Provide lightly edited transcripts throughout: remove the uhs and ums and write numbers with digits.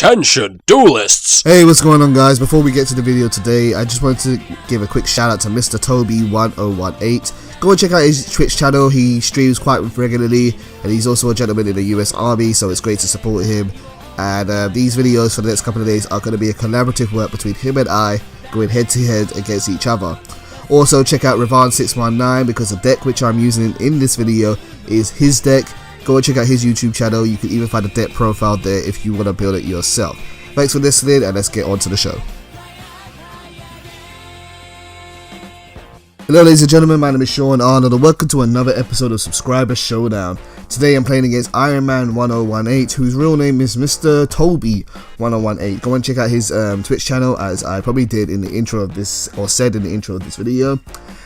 Attention, duelists! Hey, what's going on, guys? Before we get to the video today, I just wanted to give a quick shout out to Mr. Toby1018. Go and check out his Twitch channel. He streams quite regularly, and he's also a gentleman in the US Army, so it's great to support him. And these videos for the next couple of days are going to be a collaborative work between him and I, going head to head against each other. Also, check out Revan619 because the deck which I'm using in this video is his deck. Go and check out his YouTube channel. You can even find a deck profile there if you want to build it yourself. Thanks for listening, and let's get on to the show. Hello ladies and gentlemen, my name is Sean Arnold and welcome to another episode of Subscriber Showdown. Today I'm playing against Iron Man 1018, whose real name is Mr. Toby1018. Go and check out his Twitch channel, as I probably did in the intro of this, or said in the intro of this video.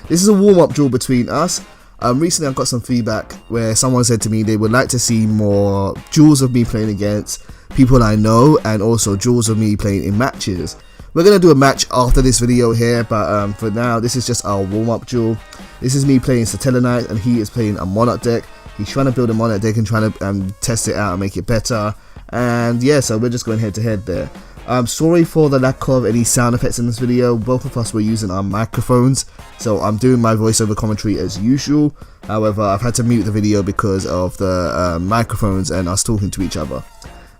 This is a warm-up duel between us. Recently I got some feedback where someone said to me they would like to see more duels of me playing against people I know, and also duels of me playing in matches. We're going to do a match after this video here, but for now this is just our warm-up duel. This is me playing Satellerknights and he is playing a Monarch deck. He's trying to build a Monarch deck and trying to test it out and make it better. And yeah, so we're just going head to head there. Sorry for the lack of any sound effects in this video. Both of us were using our microphones, so I'm doing my voiceover commentary as usual. However, I've had to mute the video because of the microphones and us talking to each other.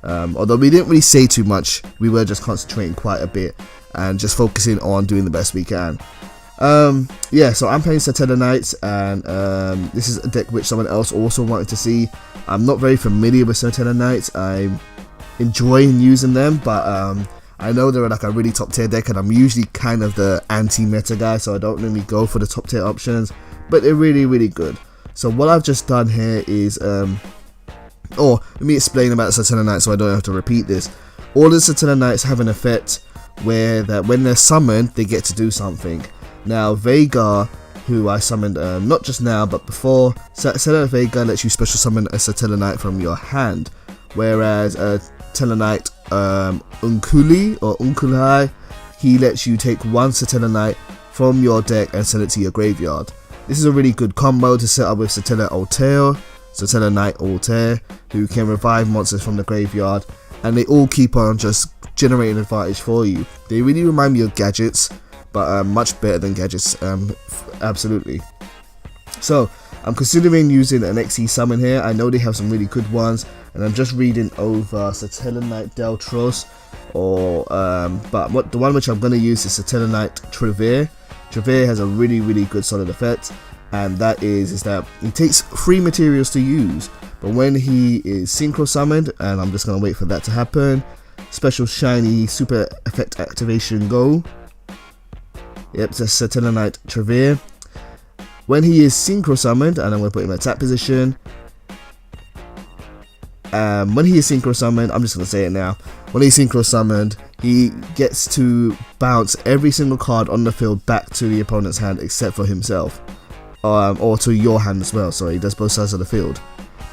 Although we didn't really say too much, we were just concentrating quite a bit and just focusing on doing the best we can. Yeah, so I'm playing Satellerknights, and this is a deck which someone else also wanted to see. I'm not very familiar with Satellerknights. I'm enjoying using them, but I know they're like a really top tier deck, and I'm usually kind of the anti-meta guy, so I don't really go for the top tier options, but they're really good. So what I've just done here is let me explain about the Satellerknights so I don't have to repeat this. All the Satellerknights have an effect where that when they're summoned they get to do something. Now Vega, who I summoned not just now but before, Satellarknight Vega lets you special summon a Satellarknight from your hand, whereas Satellarknight Unkuli or Unkulai, he lets you take one Satellarknight from your deck and send it to your graveyard. This is a really good combo to set up with Satellarknight Altair, who can revive monsters from the graveyard, and they all keep on just generating advantage for you. They really remind me of gadgets, but much better than gadgets, absolutely. So I'm considering using an XE summon here. I know they have some really good ones, and I'm just reading over Satellarknight Deltros, but the one which I'm going to use is Satellarknight Trevere. Trevere has a really good solid effect, and that is that he takes 3 materials to use, but when he is synchro summoned, and I'm just going to wait for that to happen, special shiny super effect activation go. Yep, it's a Satellarknight Trevere. When he is synchro summoned, and I'm going to put him in attack position. When he is synchro summoned, I'm just going to say it now. When he's synchro summoned, he gets to bounce every single card on the field back to the opponent's hand except for himself. Or to your hand as well, sorry, he does both sides of the field.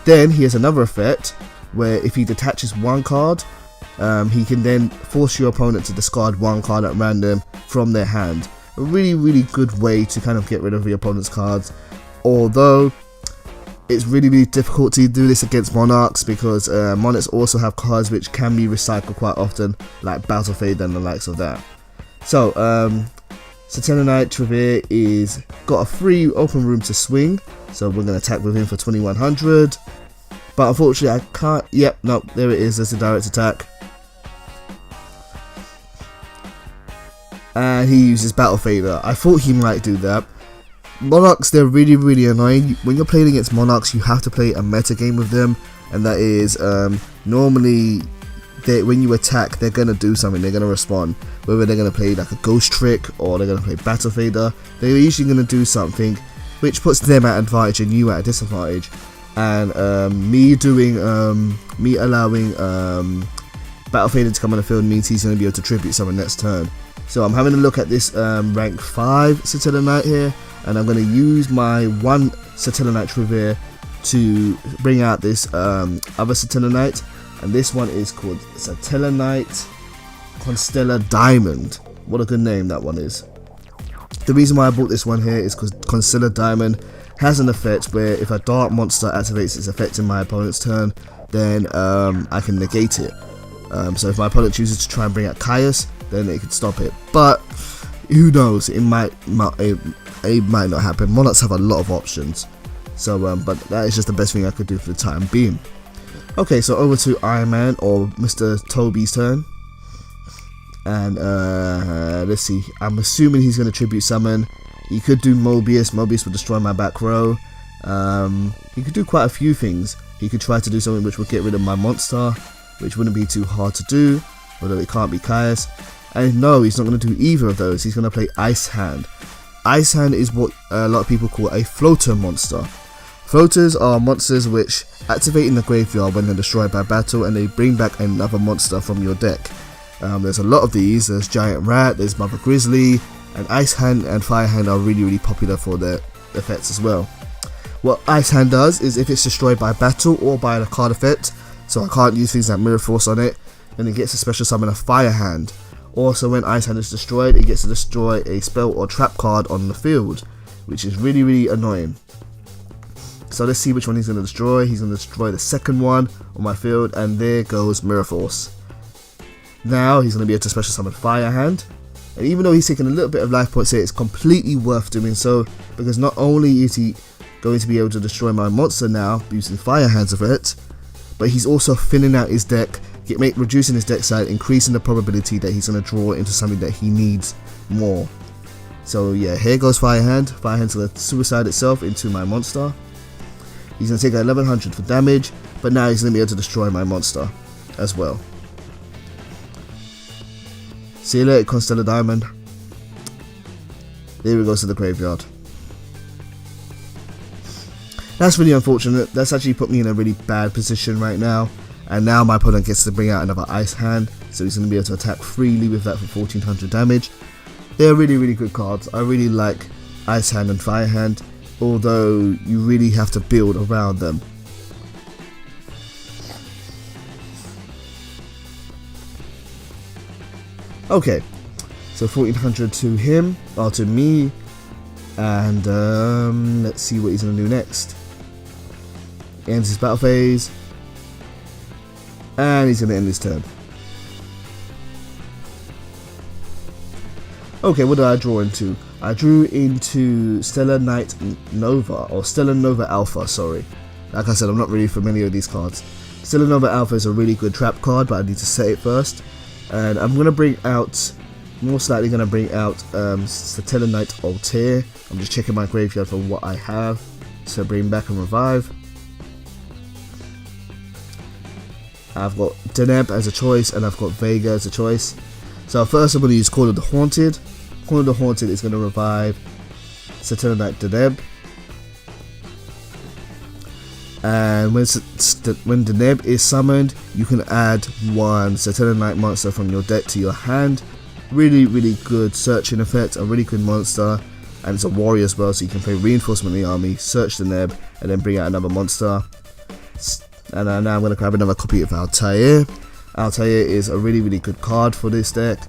Then he has another effect where if he detaches one card, he can then force your opponent to discard one card at random from their hand. A really good way to kind of get rid of your opponent's cards, although it's really difficult to do this against Monarchs, because Monarchs also have cards which can be recycled quite often, like Battle Fade and the likes of that. So Satellarknight Trevere is got a free open room to swing, so we're going to attack with him for 2100, but unfortunately I can't. Yep, no, there it is. There's a direct attack. And he uses Battle Fader. I thought he might do that. Monarchs, they're really annoying. When you're playing against Monarchs, you have to play a meta game with them, and that is normally when you attack, they're gonna do something. They're gonna respond. Whether they're gonna play like a Ghost Trick or they're gonna play Battle Fader, they're usually gonna do something which puts them at advantage and you at a disadvantage. And me allowing Battle Fader to come on the field means he's gonna be able to tribute summon next turn. So I'm having a look at this rank 5 Satellarknight here, and I'm going to use my one Satellarknight Trevere to bring out this other Satellarknight, and this one is called Satellarknight Constellar Diamond. What a good name that one is. The reason why I bought this one here is because Constellar Diamond has an effect where if a dark monster activates its effect in my opponent's turn, then I can negate it. So if my opponent chooses to try and bring out Caius, then it could stop it. But who knows? It might not happen. Monarchs have a lot of options. So, but that is just the best thing I could do for the time being. Okay, so over to Iron Man or Mr. Toby's turn. And let's see. I'm assuming he's going to tribute summon. He could do Mobius. Mobius would destroy my back row. He could do quite a few things. He could try to do something which would get rid of my monster, which wouldn't be too hard to do, although it can't be Caius. And no, he's not going to do either of those. He's going to play Ice Hand. Ice Hand is what a lot of people call a floater monster. Floaters are monsters which activate in the graveyard when they're destroyed by battle, and they bring back another monster from your deck. There's a lot of these. There's Giant Rat, there's Mother Grizzly, and Ice Hand and Fire Hand are really popular for their effects as well. What Ice Hand does is if it's destroyed by battle or by a card effect, so I can't use things like Mirror Force on it, then it gets a special summon of Fire Hand. Also, when Ice Hand is destroyed, it gets to destroy a spell or trap card on the field, which is really annoying. So let's see which one he's going to destroy. He's going to destroy the second one on my field, and there goes Mirror Force. Now he's going to be able to special summon Fire Hand, and even though he's taking a little bit of life points here, it's completely worth doing so, because not only is he going to be able to destroy my monster now using Fire Hand's effect, but he's also thinning out his deck, reducing his deck size, increasing the probability that he's going to draw into something that he needs more. So yeah, here goes Fire Hand. Fire Hand's going to suicide itself into my monster. He's going to take 1100 for damage, but now he's going to be able to destroy my monster as well. See you later, Constellar Diamond. There he goes to the graveyard. That's really unfortunate. That's actually put me in a really bad position right now. And now my opponent gets to bring out another Ice Hand, so he's going to be able to attack freely with that for 1400 damage. They're really good cards. I really like Ice Hand and Fire Hand, although you really have to build around them. Okay, so 1400 to him, or to me, and let's see what he's going to do next. He ends his battle phase, and he's going to end his turn. Okay, what did I draw into? I drew into Stellar Knight Nova, or Stellar Nova Alpha, sorry. Like I said, I'm not really familiar with these cards. Stellar Nova Alpha is a really good trap card, but I need to set it first. And I'm going to bring out, most likely going to bring out Satellerknights Altair. I'm just checking my graveyard for what I have to bring back and revive. I've got Deneb as a choice, and I've got Vega as a choice. So first I'm going to use Call of the Haunted. Call of the Haunted is going to revive Satellerknight Deneb. And when Deneb is summoned, you can add one Satellerknight monster from your deck to your hand. Really good searching effect, a really good monster, and it's a warrior as well, so you can play Reinforcement in the army, search Deneb, and then bring out another monster. And now I'm going to grab another copy of Altair. Altair is a really good card for this deck.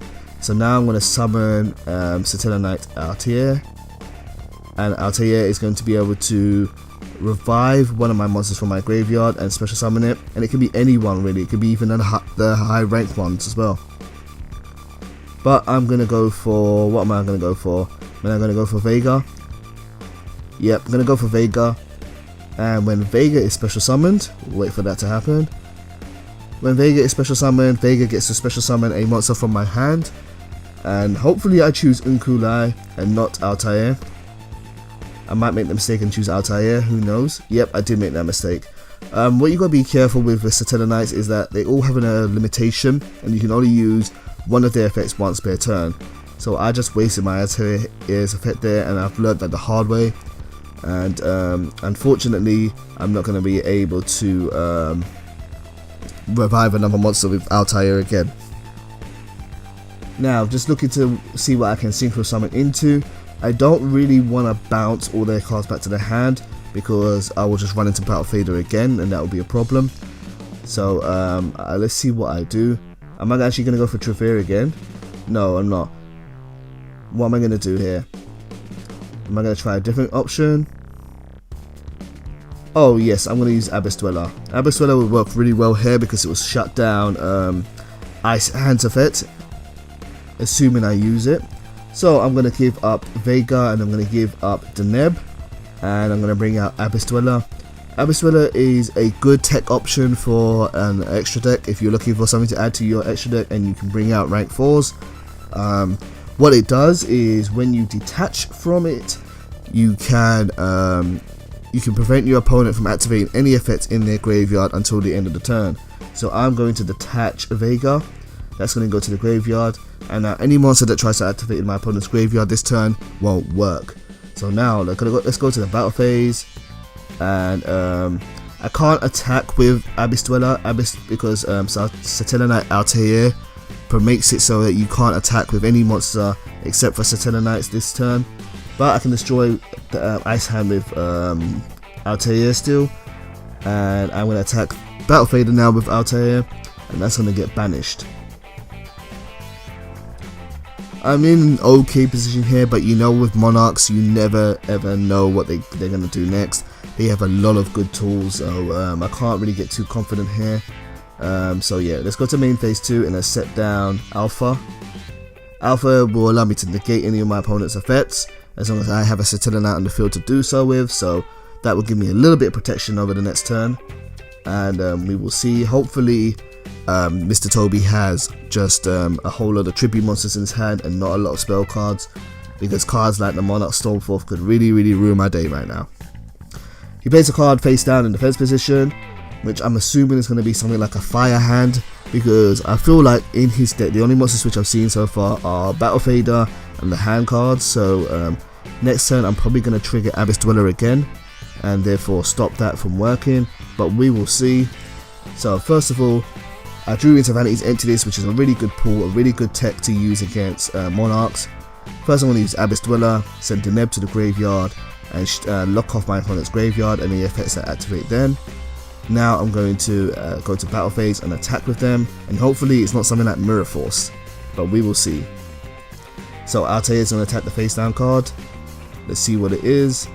So now I'm going to summon Satellerknight Altair, and Altair is going to be able to revive one of my monsters from my graveyard and special summon it, and it can be anyone really. It could be even the high ranked ones as well. But I'm gonna go for, what am I gonna go for? I'm gonna go for Vega. Yep, I'm gonna go for Vega. And when Vega is special summoned, we'll wait for that to happen. When Vega is special summoned, Vega gets to special summon a monster from my hand, and hopefully I choose Unkulai and not Altair. I might make the mistake and choose Altair, who knows. Yep, I did make that mistake. What you gotta be careful with Satellerknights is that they all have a limitation, and you can only use one of their effects once per turn. So I just wasted my Altair's effect there, and I've learned that the hard way. And unfortunately, I'm not gonna be able to revive another monster with Altair again. Now, just looking to see what I can synchro summon into. I don't really want to bounce all their cards back to their hand, because I will just run into Battle Fader again, and that will be a problem. So let's see what I do. Am I actually going to go for Trevere again? No, I'm not. What am I going to do here? Am I going to try a different option? Oh yes, I'm going to use Abyss Dweller. Abyss Dweller would work really well here because it will shut down Ice Hands effect, assuming I use it. So I'm going to give up Vega, and I'm going to give up Deneb, and I'm going to bring out Abyss Dweller. Abyss Dweller is a good tech option for an extra deck if you're looking for something to add to your extra deck and you can bring out rank 4s. What it does is when you detach from it, you can prevent your opponent from activating any effects in their graveyard until the end of the turn. So I'm going to detach Vega. That's going to go to the graveyard, and now any monster that tries to activate in my opponent's graveyard this turn won't work. So now let's go to the battle phase, and I can't attack with Abyss Dweller, because Satellerknight Altair makes it so that you can't attack with any monster except for Satellerknights this turn. But I can destroy the Ice Hand with Altair still, and I'm going to attack Battle Fader now with Altair, and that's going to get banished. I'm in an okay position here, but you know, with Monarchs you never ever know what they're going to do next. They have a lot of good tools, so I can't really get too confident here. So yeah, let's go to main phase 2 and let's set down Alpha. Alpha will allow me to negate any of my opponent's effects as long as I have a Satellerknight on the field to do so with, so that will give me a little bit of protection over the next turn. And we will see, hopefully Mr. Toby has just a whole lot of tribute monsters in his hand and not a lot of spell cards, because cards like the Monarch Stormforth could really ruin my day right now. He plays a card face down in defense position, which I'm assuming is going to be something like a Fire Hand, because I feel like in his deck the only monsters which I've seen so far are Battle Fader and the hand cards. So next turn I'm probably going to trigger Abyss Dweller again and therefore stop that from working, but we will see. So first of all, I drew into Vanity's Emptiness, which is a really good pool, a really good tech to use against Monarchs. First I'm going to use Abyss Dweller, send Deneb to the graveyard, and lock off my opponent's graveyard and the effects that activate then. Now I'm going to go to battle phase and attack with them, and hopefully it's not something like Mirror Force, but we will see. So Altair is going to attack the face down card. Let's see what it is,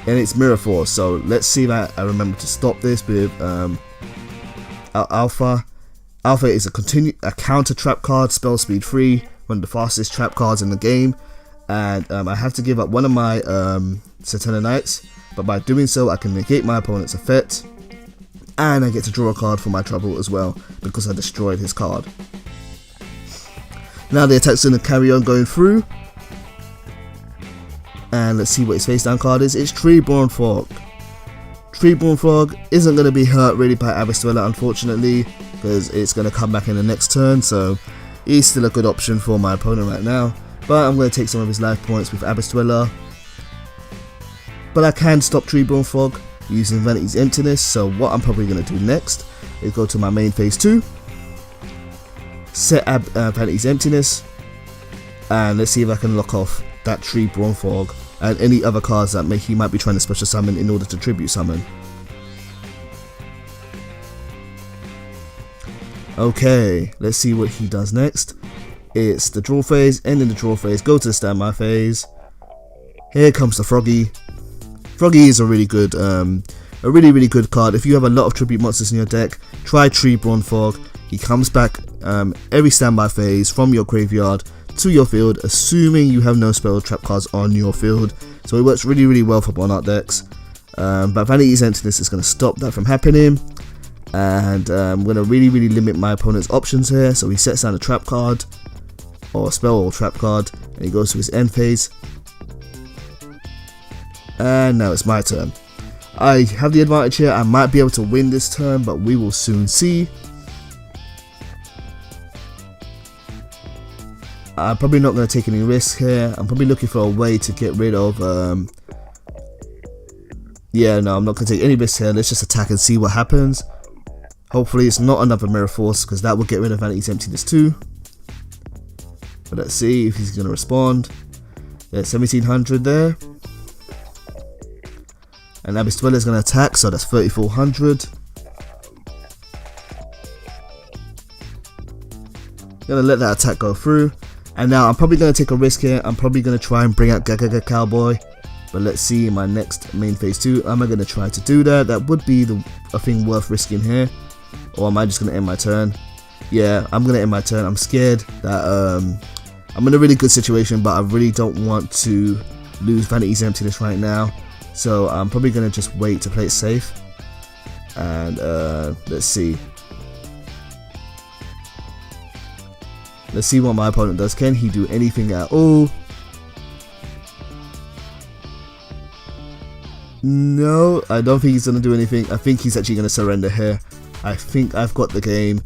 and it's Mirror Force. So let's see that I remember to stop this with Alpha. Alpha is a counter trap card, spell speed 3, one of the fastest trap cards in the game, and I have to give up one of my Satellerknights, but by doing so I can negate my opponent's effect, and I get to draw a card for my trouble as well because I destroyed his card. Now the attack's going to carry on going through, and let's see what his face down card is. It's Treeborn Frog. Treeborn Frog isn't going to be hurt really by Abyss Dweller, unfortunately, because it's going to come back in the next turn, so he's still a good option for my opponent right now. But I'm going to take some of his life points with Abyss Dweller, but I can stop Treeborn Frog using Vanity's Emptiness. So what I'm probably going to do next is go to my main phase 2, set Vanity's Emptiness, and let's see if I can lock off that Treeborn Frog and any other cards that he might be trying to special summon in order to tribute summon. Okay, let's see what he does next. It's the draw phase, ending the draw phase, go to the standby phase. Here comes the Froggy. Froggy is a really good good card. If you have a lot of tribute monsters in your deck, try Treeborn Frog. He comes back every standby phase from your graveyard to your field, assuming you have no spell trap cards on your field. So it works really well for Monarch decks. But Vanity's Emptiness is going to stop that from happening, and I'm going to really limit my opponent's options here. So he sets down a trap card, or a spell or trap card, and he goes to his end phase. And now it's my turn. I have the advantage here. I might be able to win this turn, but we will soon see. I'm probably not going to take any risks here. I'm probably looking for a way to get rid of yeah, no, I'm not going to take any risks here. Let's just attack and see what happens. Hopefully it's not another Mirror Force, because that will get rid of Vanity's Emptiness too. But let's see if he's going to respond. There's 1700 there. And Abyss Dweller is going to attack, so that's 3400. Going to let that attack go through. And now I'm probably going to take a risk here. I'm probably going to try and bring out Gaga Cowboy. But let's see in my next main phase 2. Am I going to try to do that? That would be a thing worth risking here. Or am I just going to end my turn? yeah, I'm gonna end my turn. I'm scared that I'm in a really good situation, but I really don't want to lose Vanity's Emptiness right now. So I'm probably gonna just wait to play it safe. And let's see. Let's see what my opponent does. Can he do anything at all? No, I don't think he's gonna do anything. I think he's actually gonna surrender here. I think I've got the game,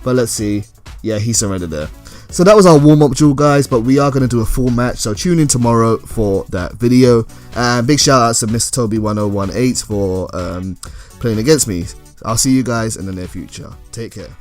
but let's see. Yeah, he surrendered there. So that was our warm-up duel, guys, but we are going to do a full match, so tune in tomorrow for that video. And big shout out to Mr. Toby 1018 for playing against me. I'll see you guys in the near future. Take care.